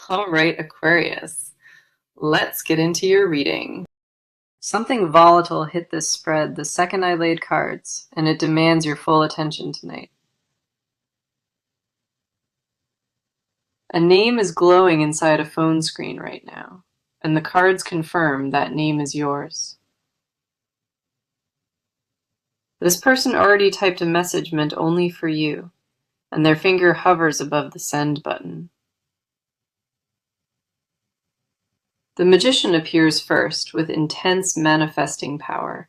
All right, Aquarius, let's get into your reading. Something volatile hit this spread the second I laid cards, and it demands your full attention tonight. A name is glowing inside a phone screen right now, and the cards confirm that name is yours. This person already typed a message meant only for you, and their finger hovers above the send button. The Magician appears first with intense manifesting power,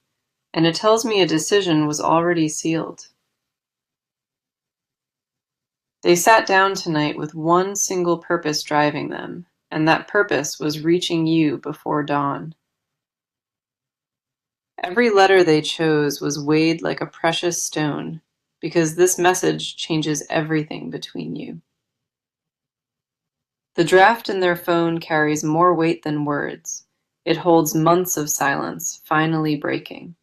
and it tells me a decision was already sealed. They sat down tonight with one single purpose driving them, and that purpose was reaching you before dawn. Every letter they chose was weighed like a precious stone, because this message changes everything between you. The draft in their phone carries more weight than words. It holds months of silence, finally breaking.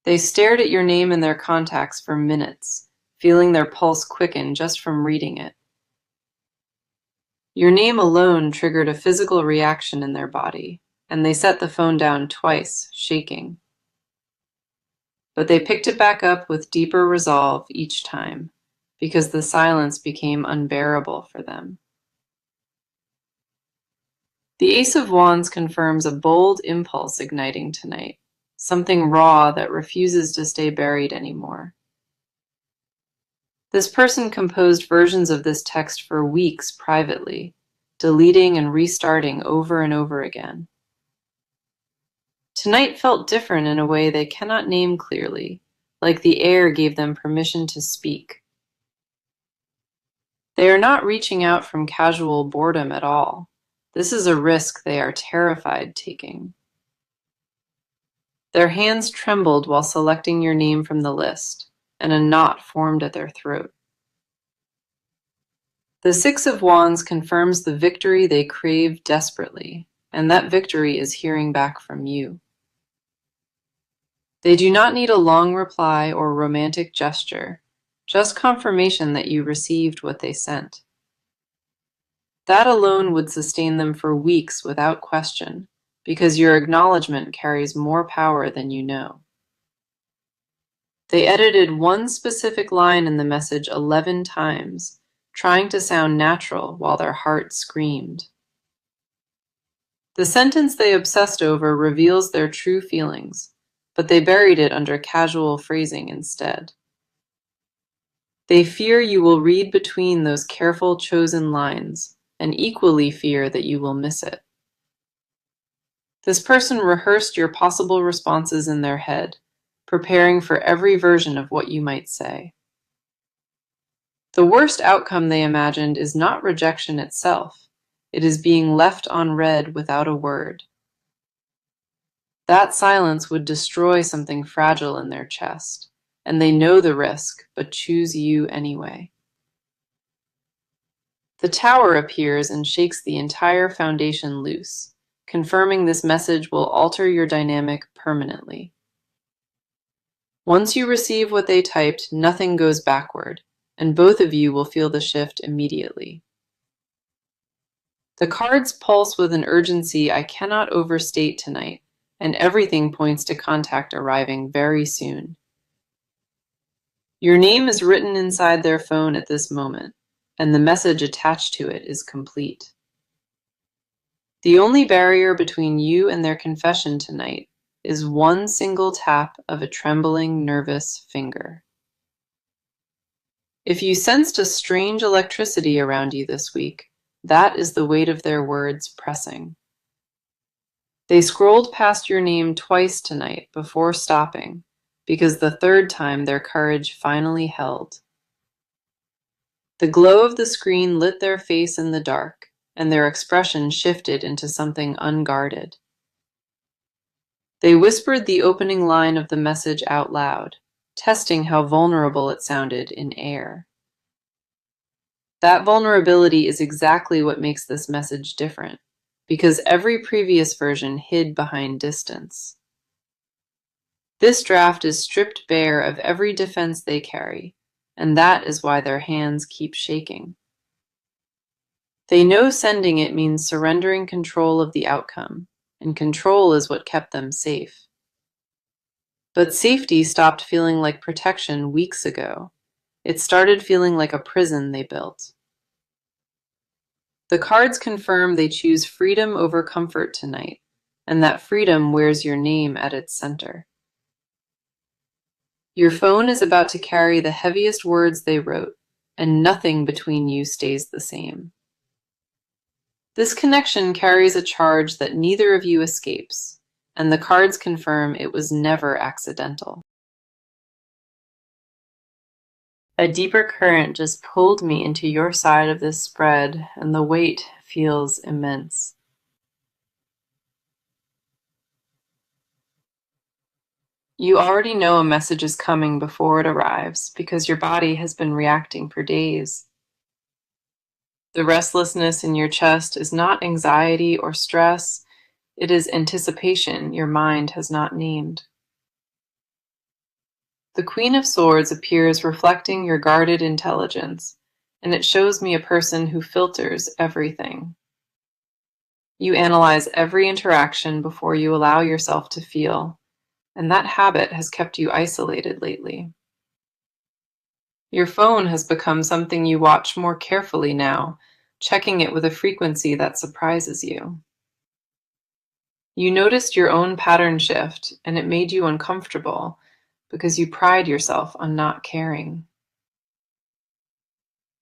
They stared at your name in their contacts for minutes, feeling their pulse quicken just from reading it. Your name alone triggered a physical reaction in their body, and they set the phone down twice, shaking. But they picked it back up with deeper resolve each time, because the silence became unbearable for them. The Ace of Wands confirms a bold impulse igniting tonight, something raw that refuses to stay buried anymore. This person composed versions of this text for weeks privately, deleting and restarting over and over again. Tonight felt different in a way they cannot name clearly, like the air gave them permission to speak. They are not reaching out from casual boredom at all. This is a risk they are terrified taking. Their hands trembled while selecting your name from the list, and a knot formed at their throat. The Six of Wands confirms the victory they crave desperately, and that victory is hearing back from you. They do not need a long reply or romantic gesture, just confirmation that you received what they sent. That alone would sustain them for weeks without question, because your acknowledgement carries more power than you know. They edited one specific line in the message 11 times, trying to sound natural while their heart screamed. The sentence they obsessed over reveals their true feelings, but they buried it under casual phrasing instead. They fear you will read between those careful chosen lines, and equally fear that you will miss it. This person rehearsed your possible responses in their head, preparing for every version of what you might say. The worst outcome they imagined is not rejection itself. It is being left unread without a word. That silence would destroy something fragile in their chest, and they know the risk, but choose you anyway. The Tower appears and shakes the entire foundation loose, confirming this message will alter your dynamic permanently. Once you receive what they typed, nothing goes backward, and both of you will feel the shift immediately. The cards pulse with an urgency I cannot overstate tonight, and everything points to contact arriving very soon. Your name is written inside their phone at this moment, and the message attached to it is complete. The only barrier between you and their confession tonight is one single tap of a trembling, nervous finger. If you sensed a strange electricity around you this week, that is the weight of their words pressing. They scrolled past your name twice tonight before stopping, because the third time their courage finally held. The glow of the screen lit their face in the dark, and their expression shifted into something unguarded. They whispered the opening line of the message out loud, testing how vulnerable it sounded in air. That vulnerability is exactly what makes this message different, because every previous version hid behind distance. This draft is stripped bare of every defense they carry, and that is why their hands keep shaking. They know sending it means surrendering control of the outcome, and control is what kept them safe. But safety stopped feeling like protection weeks ago. It started feeling like a prison they built. The cards confirm they choose freedom over comfort tonight, and that freedom wears your name at its center. Your phone is about to carry the heaviest words they wrote, and nothing between you stays the same. This connection carries a charge that neither of you escapes, and the cards confirm it was never accidental. A deeper current just pulled me into your side of this spread, and the weight feels immense. You already know a message is coming before it arrives because your body has been reacting for days. The restlessness in your chest is not anxiety or stress, it is anticipation your mind has not named. The Queen of Swords appears reflecting your guarded intelligence, and it shows me a person who filters everything. You analyze every interaction before you allow yourself to feel, and that habit has kept you isolated lately. Your phone has become something you watch more carefully now, checking it with a frequency that surprises you. You noticed your own pattern shift, and it made you uncomfortable because you pride yourself on not caring.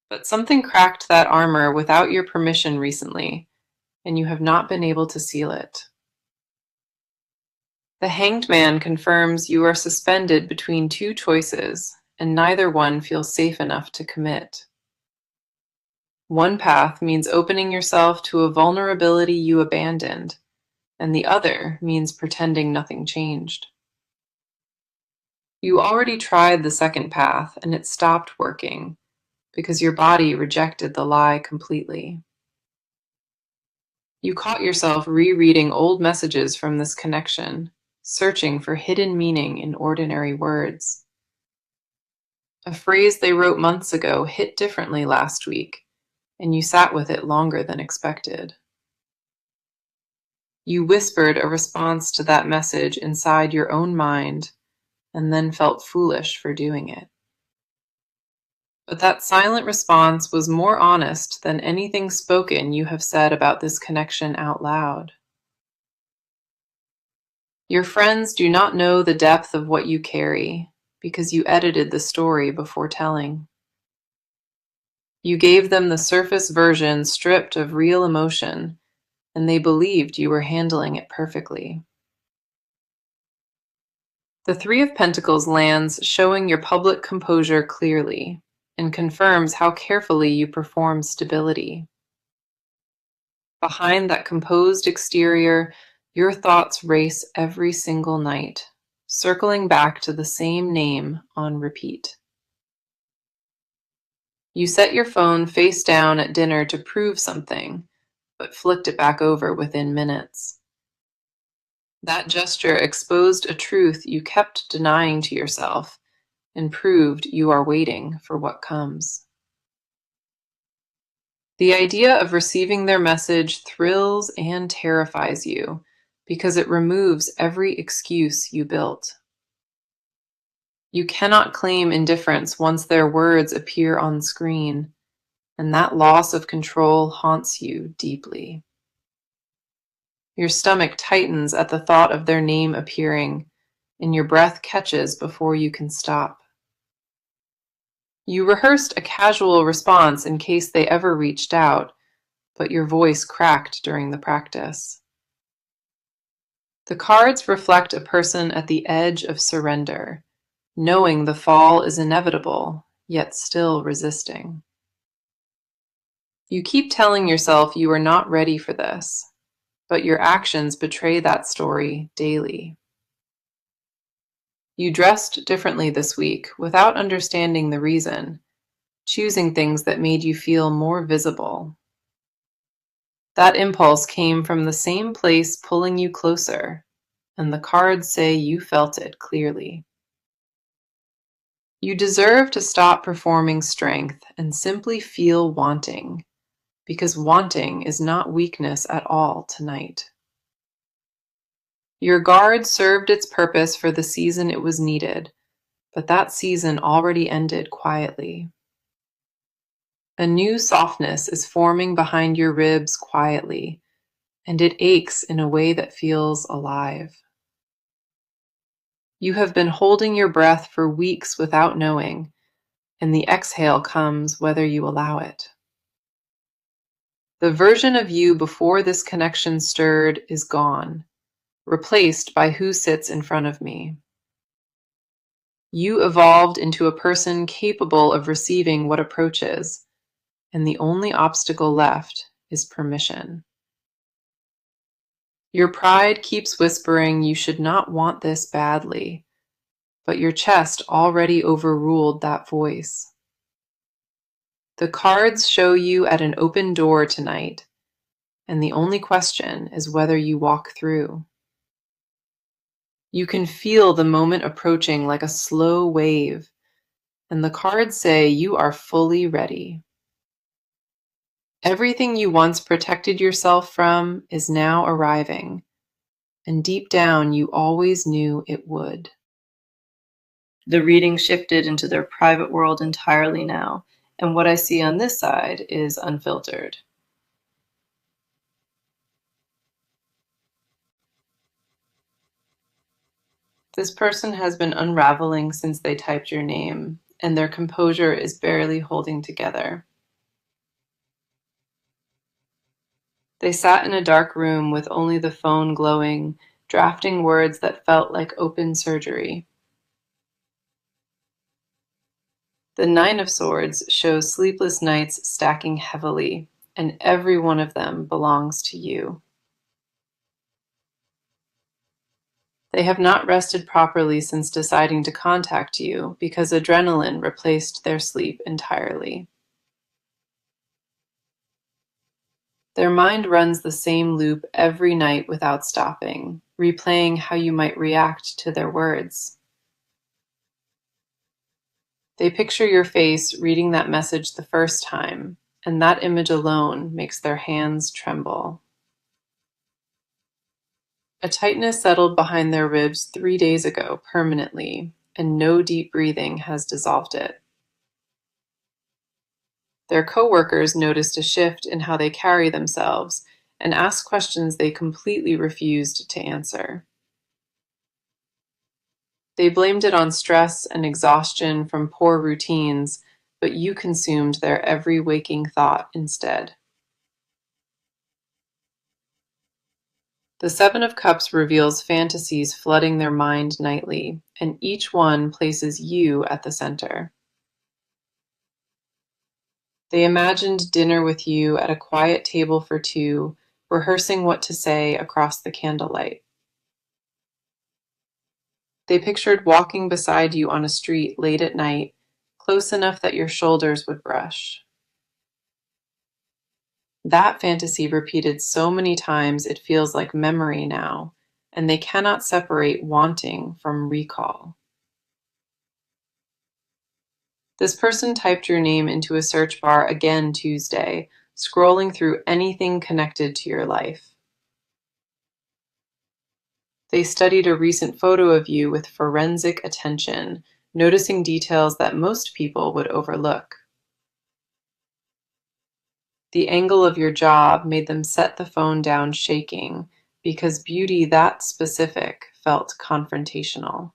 But something cracked that armor without your permission recently, and you have not been able to seal it. The Hanged Man confirms you are suspended between two choices, and neither one feels safe enough to commit. One path means opening yourself to a vulnerability you abandoned, and the other means pretending nothing changed. You already tried the second path, and it stopped working because your body rejected the lie completely. You caught yourself rereading old messages from this connection, searching for hidden meaning in ordinary words. A phrase they wrote months ago hit differently last week, and you sat with it longer than expected. You whispered a response to that message inside your own mind, and then felt foolish for doing it. But that silent response was more honest than anything spoken you have said about this connection out loud. Your friends do not know the depth of what you carry because you edited the story before telling. You gave them the surface version stripped of real emotion, and they believed you were handling it perfectly. The Three of Pentacles lands, showing your public composure clearly, and confirms how carefully you perform stability. Behind that composed exterior, your thoughts race every single night, circling back to the same name on repeat. You set your phone face down at dinner to prove something, but flicked it back over within minutes. That gesture exposed a truth you kept denying to yourself and proved you are waiting for what comes. The idea of receiving their message thrills and terrifies you because it removes every excuse you built. You cannot claim indifference once their words appear on screen, and that loss of control haunts you deeply. Your stomach tightens at the thought of their name appearing, and your breath catches before you can stop. You rehearsed a casual response in case they ever reached out, but your voice cracked during the practice. The cards reflect a person at the edge of surrender, knowing the fall is inevitable, yet still resisting. You keep telling yourself you are not ready for this, but your actions betray that story daily. You dressed differently this week without understanding the reason, choosing things that made you feel more visible. That impulse came from the same place pulling you closer, and the cards say you felt it clearly. You deserve to stop performing strength and simply feel wanting, because wanting is not weakness at all tonight. Your guard served its purpose for the season it was needed, but that season already ended quietly. A new softness is forming behind your ribs quietly, and it aches in a way that feels alive. You have been holding your breath for weeks without knowing, and the exhale comes whether you allow it. The version of you before this connection stirred is gone, replaced by who sits in front of me. You evolved into a person capable of receiving what approaches, and the only obstacle left is permission. Your pride keeps whispering you should not want this badly, but your chest already overruled that voice. The cards show you at an open door tonight, and the only question is whether you walk through. You can feel the moment approaching like a slow wave, and the cards say you are fully ready. Everything you once protected yourself from is now arriving, and deep down you always knew it would. The reading shifted into their private world entirely now, and what I see on this side is unfiltered. This person has been unraveling since they typed your name, and their composure is barely holding together. They sat in a dark room with only the phone glowing, drafting words that felt like open surgery. The Nine of Swords shows sleepless nights stacking heavily, and every one of them belongs to you. They have not rested properly since deciding to contact you because adrenaline replaced their sleep entirely. Their mind runs the same loop every night without stopping, replaying how you might react to their words. They picture your face reading that message the first time, and that image alone makes their hands tremble. A tightness settled behind their ribs 3 days ago permanently, and no deep breathing has dissolved it. Their coworkers noticed a shift in how they carry themselves and asked questions they completely refused to answer. They blamed it on stress and exhaustion from poor routines, but you consumed their every waking thought instead. The Seven of Cups reveals fantasies flooding their mind nightly, and each one places you at the center. They imagined dinner with you at a quiet table for two, rehearsing what to say across the candlelight. They pictured walking beside you on a street late at night, close enough that your shoulders would brush. That fantasy repeated so many times it feels like memory now, and they cannot separate wanting from recall. This person typed your name into a search bar again Tuesday, scrolling through anything connected to your life. They studied a recent photo of you with forensic attention, noticing details that most people would overlook. The angle of your job made them set the phone down shaking, because beauty that specific felt confrontational.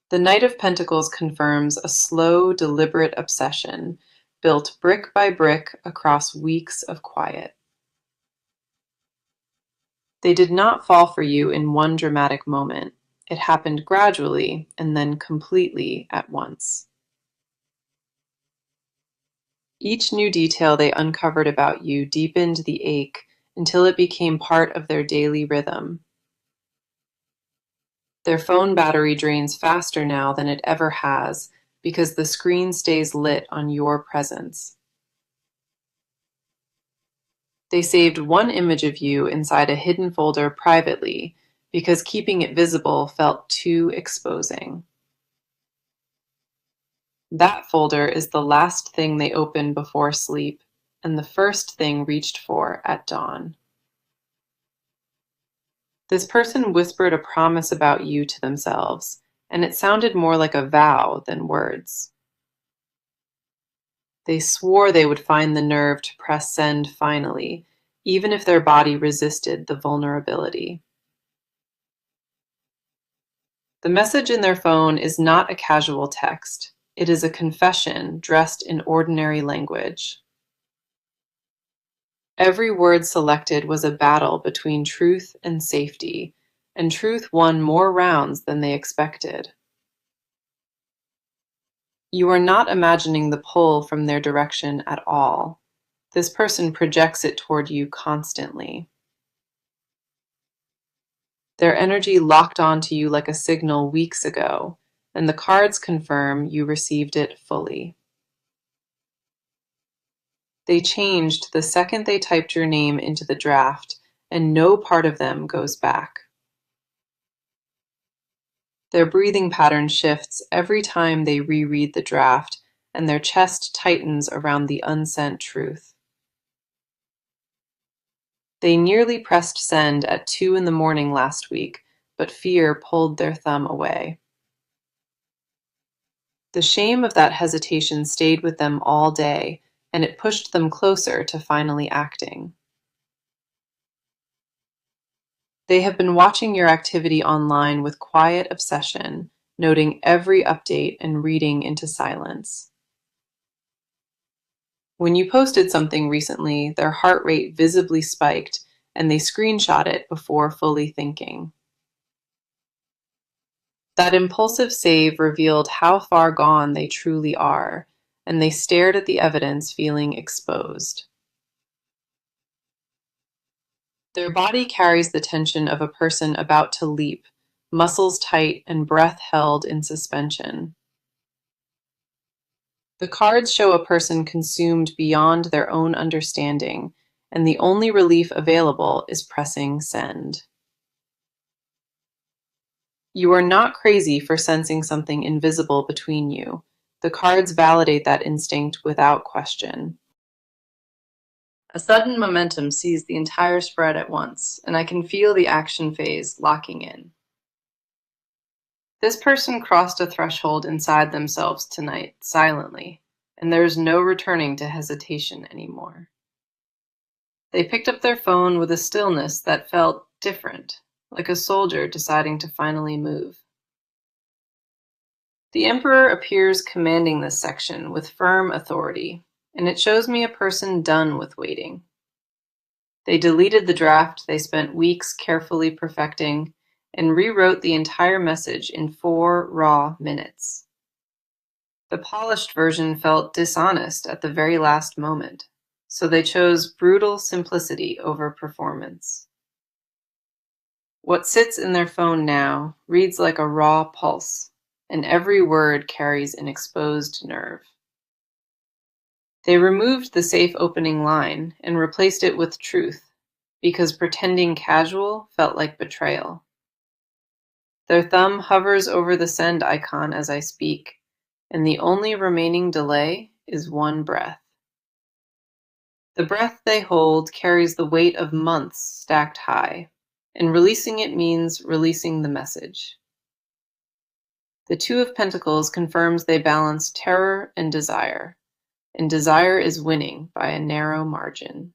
The Knight of Pentacles confirms a slow, deliberate obsession, built brick by brick across weeks of quiet. They did not fall for you in one dramatic moment. It happened gradually and then completely at once. Each new detail they uncovered about you deepened the ache until it became part of their daily rhythm. Their phone battery drains faster now than it ever has because the screen stays lit on your presence. They saved one image of you inside a hidden folder privately because keeping it visible felt too exposing. That folder is the last thing they open before sleep, and the first thing reached for at dawn. This person whispered a promise about you to themselves, and it sounded more like a vow than words. They swore they would find the nerve to press send finally, even if their body resisted the vulnerability. The message in their phone is not a casual text. It is a confession dressed in ordinary language. Every word selected was a battle between truth and safety, and truth won more rounds than they expected. You are not imagining the pull from their direction at all. This person projects it toward you constantly. Their energy locked onto you like a signal weeks ago, and the cards confirm you received it fully. They changed the second they typed your name into the draft, and no part of them goes back. Their breathing pattern shifts every time they reread the draft, and their chest tightens around the unsent truth. They nearly pressed send at 2 in the morning last week, but fear pulled their thumb away. The shame of that hesitation stayed with them all day, and it pushed them closer to finally acting. They have been watching your activity online with quiet obsession, noting every update and reading into silence. When you posted something recently, their heart rate visibly spiked, and they screenshot it before fully thinking. That impulsive save revealed how far gone they truly are, and they stared at the evidence feeling exposed. Their body carries the tension of a person about to leap, muscles tight and breath held in suspension. The cards show a person consumed beyond their own understanding, and the only relief available is pressing send. You are not crazy for sensing something invisible between you. The cards validate that instinct without question. A sudden momentum sees the entire spread at once, and I can feel the action phase locking in. This person crossed a threshold inside themselves tonight, silently, and there is no returning to hesitation anymore. They picked up their phone with a stillness that felt different, like a soldier deciding to finally move. The Emperor appears commanding this section with firm authority, and it shows me a person done with waiting. They deleted the draft they spent weeks carefully perfecting and rewrote the entire message in 4 raw minutes. The polished version felt dishonest at the very last moment, so they chose brutal simplicity over performance. What sits in their phone now reads like a raw pulse, and every word carries an exposed nerve. They removed the safe opening line and replaced it with truth, because pretending casual felt like betrayal. Their thumb hovers over the send icon as I speak, and the only remaining delay is one breath. The breath they hold carries the weight of months stacked high, and releasing it means releasing the message. The Two of Pentacles confirms they balance terror and desire is winning by a narrow margin.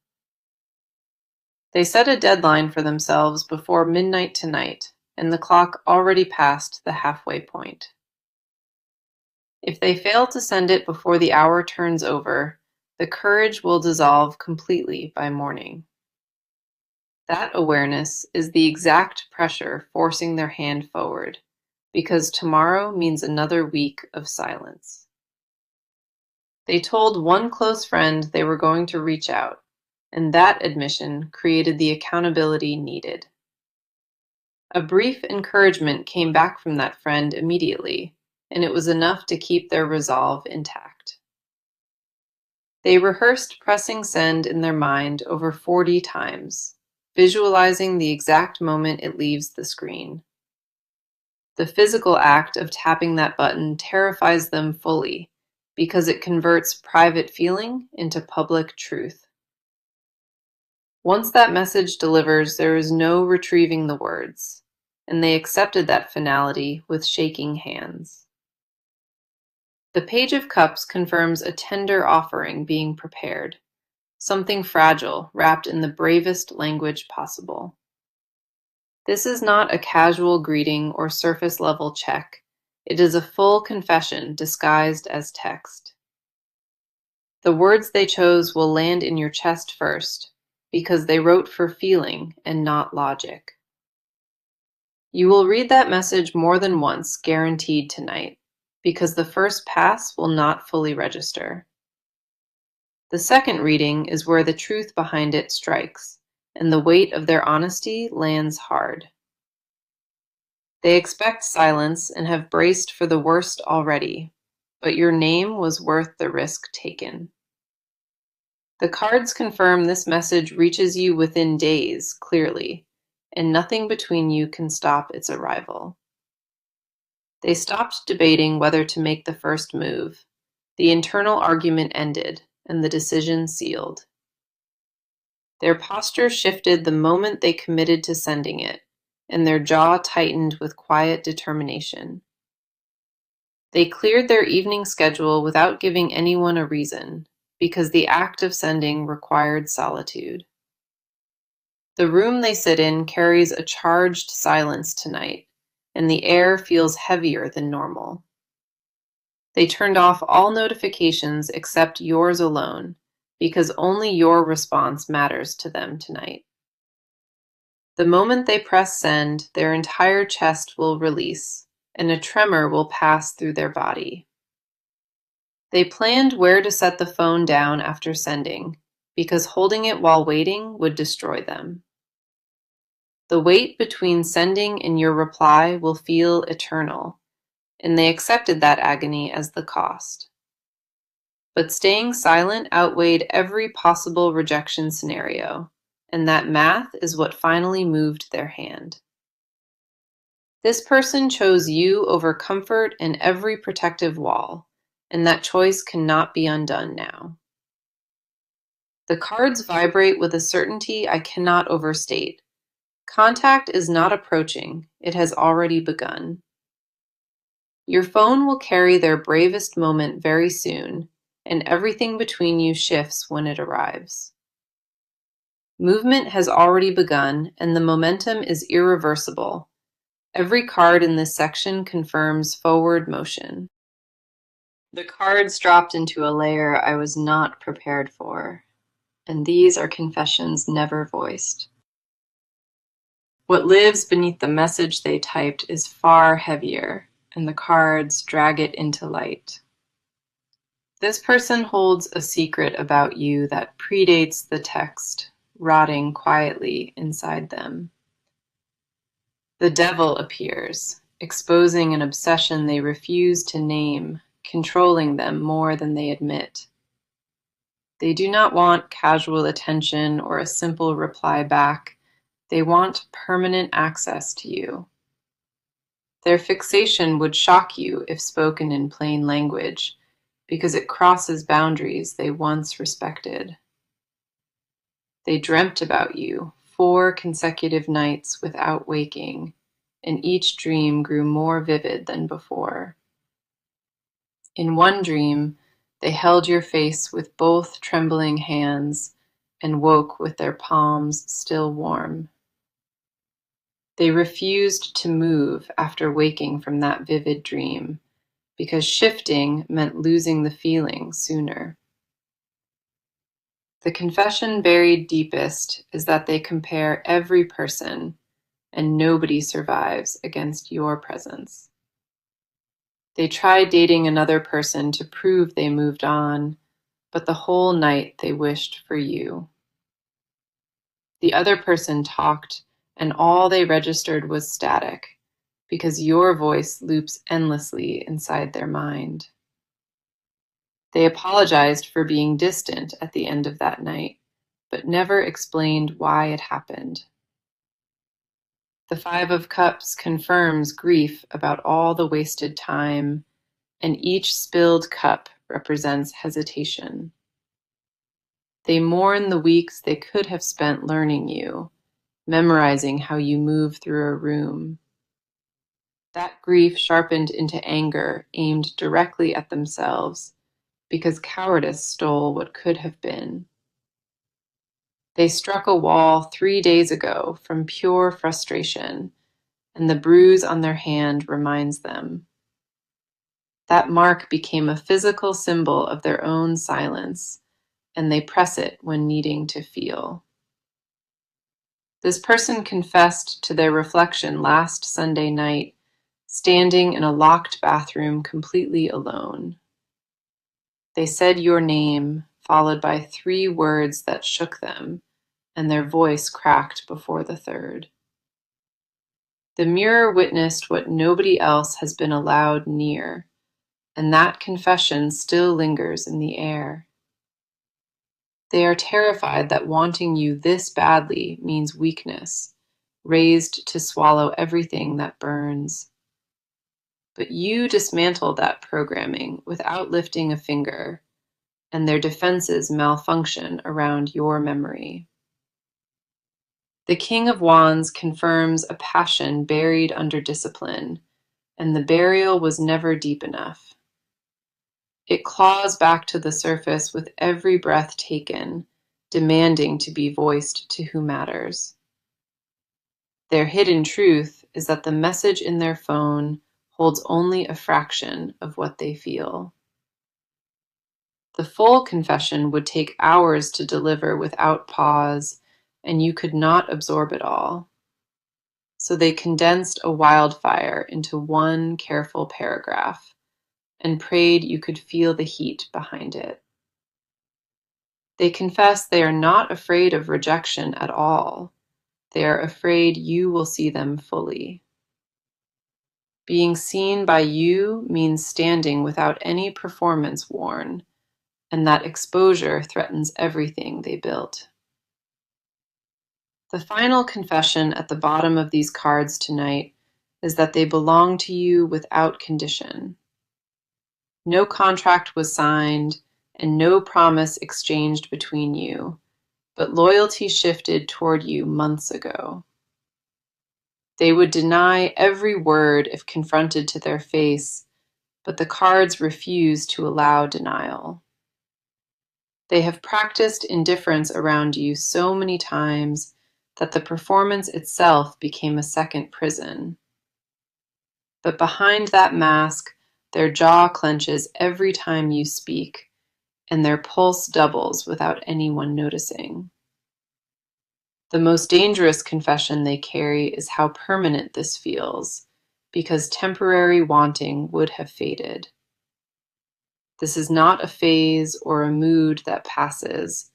They set a deadline for themselves before midnight tonight, and the clock already passed the halfway point. If they fail to send it before the hour turns over, the courage will dissolve completely by morning. That awareness is the exact pressure forcing their hand forward, because tomorrow means another week of silence. They told one close friend they were going to reach out, and that admission created the accountability needed. A brief encouragement came back from that friend immediately, and it was enough to keep their resolve intact. They rehearsed pressing send in their mind over 40 times, visualizing the exact moment it leaves the screen. The physical act of tapping that button terrifies them fully, because it converts private feeling into public truth. Once that message delivers, there is no retrieving the words, and they accepted that finality with shaking hands. The Page of Cups confirms a tender offering being prepared, something fragile wrapped in the bravest language possible. This is not a casual greeting or surface-level check. It is a full confession disguised as text. The words they chose will land in your chest first, because they wrote for feeling and not logic. You will read that message more than once, guaranteed tonight, because the first pass will not fully register. The second reading is where the truth behind it strikes, and the weight of their honesty lands hard. They expect silence and have braced for the worst already, but your name was worth the risk taken. The cards confirm this message reaches you within days, clearly, and nothing between you can stop its arrival. They stopped debating whether to make the first move. The internal argument ended, and the decision sealed. Their posture shifted the moment they committed to sending it, and their jaw tightened with quiet determination. They cleared their evening schedule without giving anyone a reason, because the act of sending required solitude. The room they sit in carries a charged silence tonight, and the air feels heavier than normal. They turned off all notifications except yours alone, because only your response matters to them tonight. The moment they press send, their entire chest will release, and a tremor will pass through their body. They planned where to set the phone down after sending, because holding it while waiting would destroy them. The wait between sending and your reply will feel eternal, and they accepted that agony as the cost. But staying silent outweighed every possible rejection scenario, and that math is what finally moved their hand. This person chose you over comfort and every protective wall, and that choice cannot be undone now. The cards vibrate with a certainty I cannot overstate. Contact is not approaching, it has already begun. Your phone will carry their bravest moment very soon, and everything between you shifts when it arrives. Movement has already begun, and the momentum is irreversible. Every card in this section confirms forward motion. The cards dropped into a layer I was not prepared for, and these are confessions never voiced. What lives beneath the message they typed is far heavier, and the cards drag it into light. This person holds a secret about you that predates the text, rotting quietly inside them. The devil appears, exposing an obsession they refuse to name, controlling them more than they admit. They do not want casual attention or a simple reply back. They want permanent access to you. Their fixation would shock you if spoken in plain language, because it crosses boundaries they once respected. They dreamt about you 4 consecutive nights without waking, and each dream grew more vivid than before. In one dream, they held your face with both trembling hands and woke with their palms still warm. They refused to move after waking from that vivid dream, because shifting meant losing the feeling sooner. The confession buried deepest is that they compare every person, and nobody survives against your presence. They tried dating another person to prove they moved on, but the whole night they wished for you. The other person talked, and all they registered was static, because your voice loops endlessly inside their mind. They apologized for being distant at the end of that night, but never explained why it happened. The 5 of Cups confirms grief about all the wasted time, and each spilled cup represents hesitation. They mourn the weeks they could have spent learning you, memorizing how you move through a room. That grief sharpened into anger aimed directly at themselves, because cowardice stole what could have been. They struck a wall 3 days ago from pure frustration, and the bruise on their hand reminds them. That mark became a physical symbol of their own silence, and they press it when needing to feel. This person confessed to their reflection last Sunday night, standing in a locked bathroom completely alone. They said your name, followed by 3 words that shook them, and their voice cracked before the third. The mirror witnessed what nobody else has been allowed near, and that confession still lingers in the air. They are terrified that wanting you this badly means weakness, raised to swallow everything that burns. But you dismantled that programming without lifting a finger, and their defenses malfunction around your memory. The King of Wands confirms a passion buried under discipline, and the burial was never deep enough. It claws back to the surface with every breath taken, demanding to be voiced to who matters. Their hidden truth is that the message in their phone holds only a fraction of what they feel. The full confession would take hours to deliver without pause, and you could not absorb it all. So they condensed a wildfire into one careful paragraph and prayed you could feel the heat behind it. They confess they are not afraid of rejection at all. They are afraid you will see them fully. Being seen by you means standing without any performance worn, and that exposure threatens everything they built. The final confession at the bottom of these cards tonight is that they belong to you without condition. No contract was signed and no promise exchanged between you, but loyalty shifted toward you months ago. They would deny every word if confronted to their face, but the cards refuse to allow denial. They have practiced indifference around you so many times that the performance itself became a second prison. But behind that mask, their jaw clenches every time you speak, and their pulse doubles without anyone noticing. The most dangerous confession they carry is how permanent this feels, because temporary wanting would have faded. This is not a phase or a mood that passes.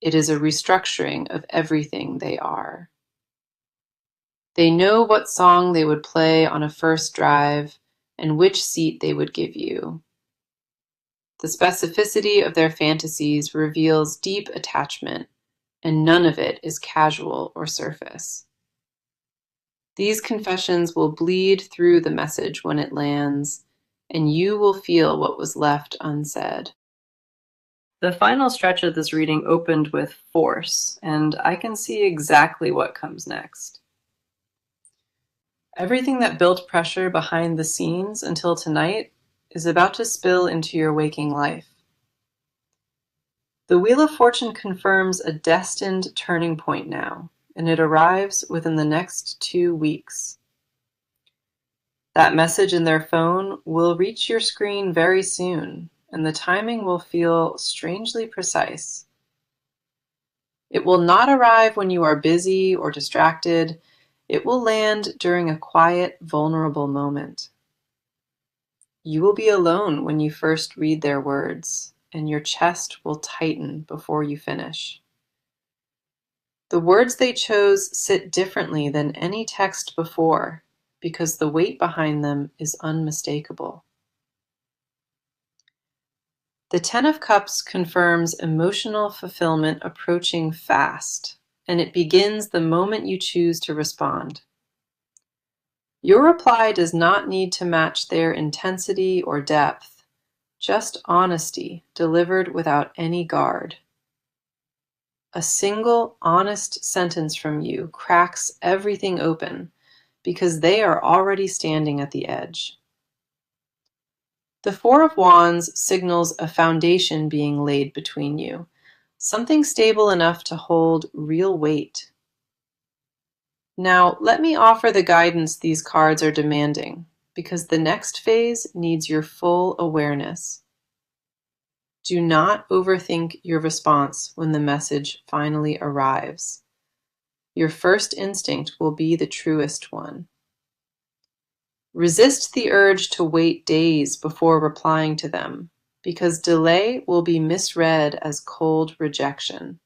It is a restructuring of everything they are. They know what song they would play on a first drive and which seat they would give you. The specificity of their fantasies reveals deep attachment, and none of it is casual or surface. These confessions will bleed through the message when it lands, and you will feel what was left unsaid. The final stretch of this reading opened with force, and I can see exactly what comes next. Everything that built pressure behind the scenes until tonight is about to spill into your waking life. The Wheel of Fortune confirms a destined turning point now, and it arrives within the next 2 weeks. That message in their phone will reach your screen very soon, and the timing will feel strangely precise. It will not arrive when you are busy or distracted. It will land during a quiet, vulnerable moment. You will be alone when you first read their words, and your chest will tighten before you finish. The words they chose sit differently than any text before, because the weight behind them is unmistakable. The Ten of Cups confirms emotional fulfillment approaching fast, and it begins the moment you choose to respond. Your reply does not need to match their intensity or depth, just honesty delivered without any guard. A single honest sentence from you cracks everything open because they are already standing at the edge. The Four of Wands signals a foundation being laid between you, something stable enough to hold real weight. Now, let me offer the guidance these cards are demanding, because the next phase needs your full awareness. Do not overthink your response when the message finally arrives. Your first instinct will be the truest one. Resist the urge to wait days before replying to them, because delay will be misread as cold rejection.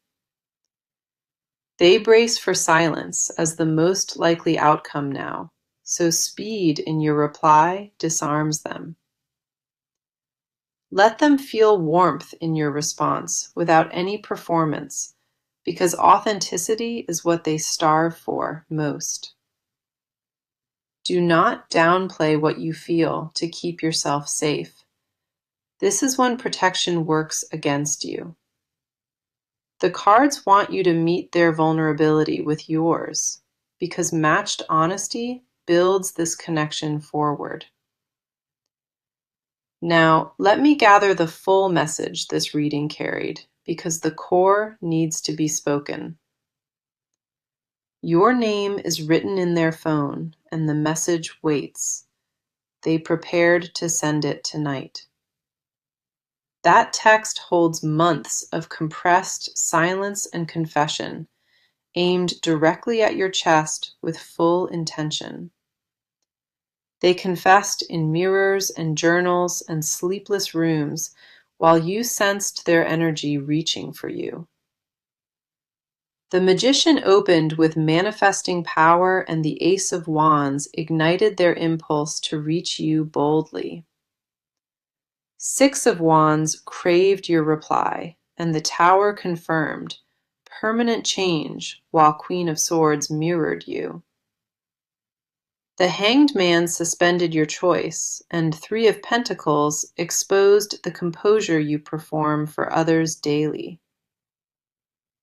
They brace for silence as the most likely outcome now, so speed in your reply disarms them. Let them feel warmth in your response without any performance, because authenticity is what they starve for most. Do not downplay what you feel to keep yourself safe. This is when protection works against you. The cards want you to meet their vulnerability with yours, because matched honesty builds this connection forward. Now, let me gather the full message this reading carried, because the core needs to be spoken. Your name is written in their phone, and the message waits. They prepared to send it tonight. That text holds months of compressed silence and confession, aimed directly at your chest with full intention. They confessed in mirrors and journals and sleepless rooms while you sensed their energy reaching for you. The Magician opened with manifesting power, and the Ace of Wands ignited their impulse to reach you boldly. Six of Wands craved your reply, and the Tower confirmed permanent change, while Queen of Swords mirrored you. The Hanged Man suspended your choice, and Three of Pentacles exposed the composure you perform for others daily.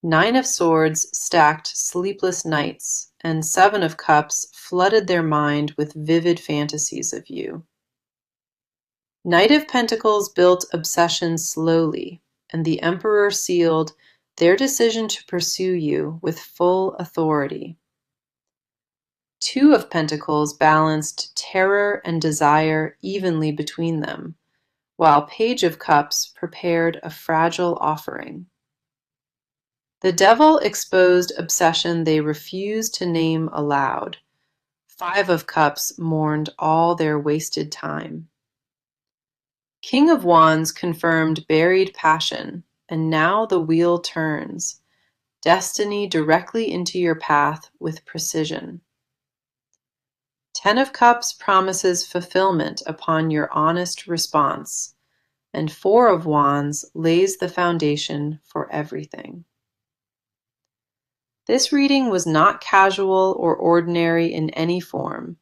Nine of Swords stacked sleepless nights, and Seven of Cups flooded their mind with vivid fantasies of you. Knight of Pentacles built obsession slowly, and the Emperor sealed their decision to pursue you with full authority. Two of Pentacles balanced terror and desire evenly between them, while Page of Cups prepared a fragile offering. The Devil exposed obsession they refused to name aloud. Five of Cups mourned all their wasted time. King of Wands confirmed buried passion, and now the wheel turns, destiny directly into your path with precision. Ten of Cups promises fulfillment upon your honest response, and Four of Wands lays the foundation for everything. This reading was not casual or ordinary in any form.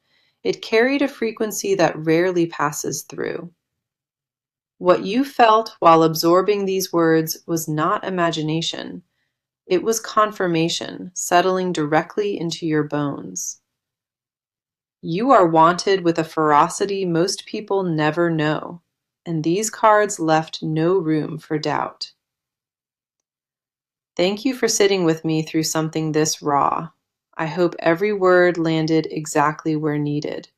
It carried a frequency that rarely passes through. What you felt while absorbing these words was not imagination. It was confirmation, settling directly into your bones. You are wanted with a ferocity most people never know, and these cards left no room for doubt. Thank you for sitting with me through something this raw. I hope every word landed exactly where needed.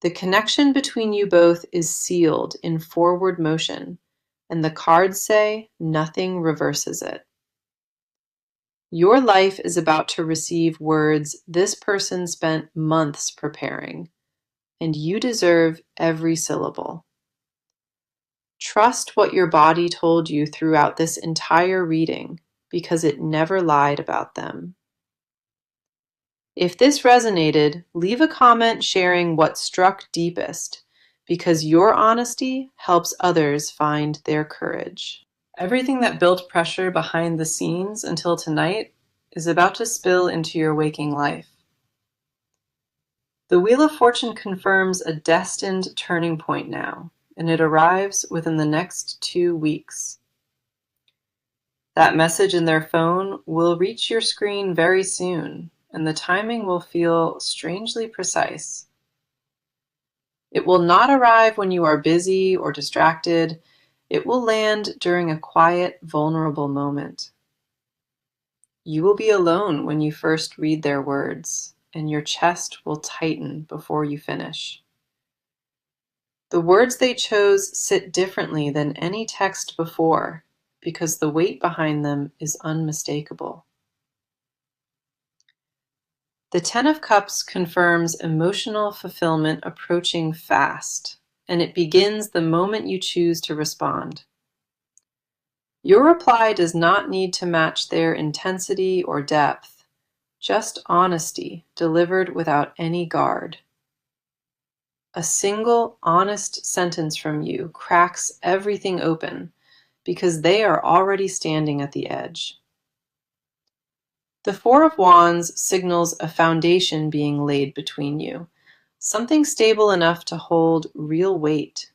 The connection between you both is sealed in forward motion, and the cards say nothing reverses it. Your life is about to receive words this person spent months preparing, and you deserve every syllable. Trust what your body told you throughout this entire reading, because it never lied about them. If this resonated, leave a comment sharing what struck deepest, because your honesty helps others find their courage. Everything that built pressure behind the scenes until tonight is about to spill into your waking life. The Wheel of Fortune confirms a destined turning point now, and it arrives within the next 2 weeks. That message in their phone will reach your screen very soon, and the timing will feel strangely precise. It will not arrive when you are busy or distracted. It will land during a quiet, vulnerable moment. You will be alone when you first read their words, and your chest will tighten before you finish. The words they chose sit differently than any text before, because the weight behind them is unmistakable. The Ten of Cups confirms emotional fulfillment approaching fast, and it begins the moment you choose to respond. Your reply does not need to match their intensity or depth, just honesty delivered without any guard. A single honest sentence from you cracks everything open, because they are already standing at the edge. The Four of Wands signals a foundation being laid between you, something stable enough to hold real weight.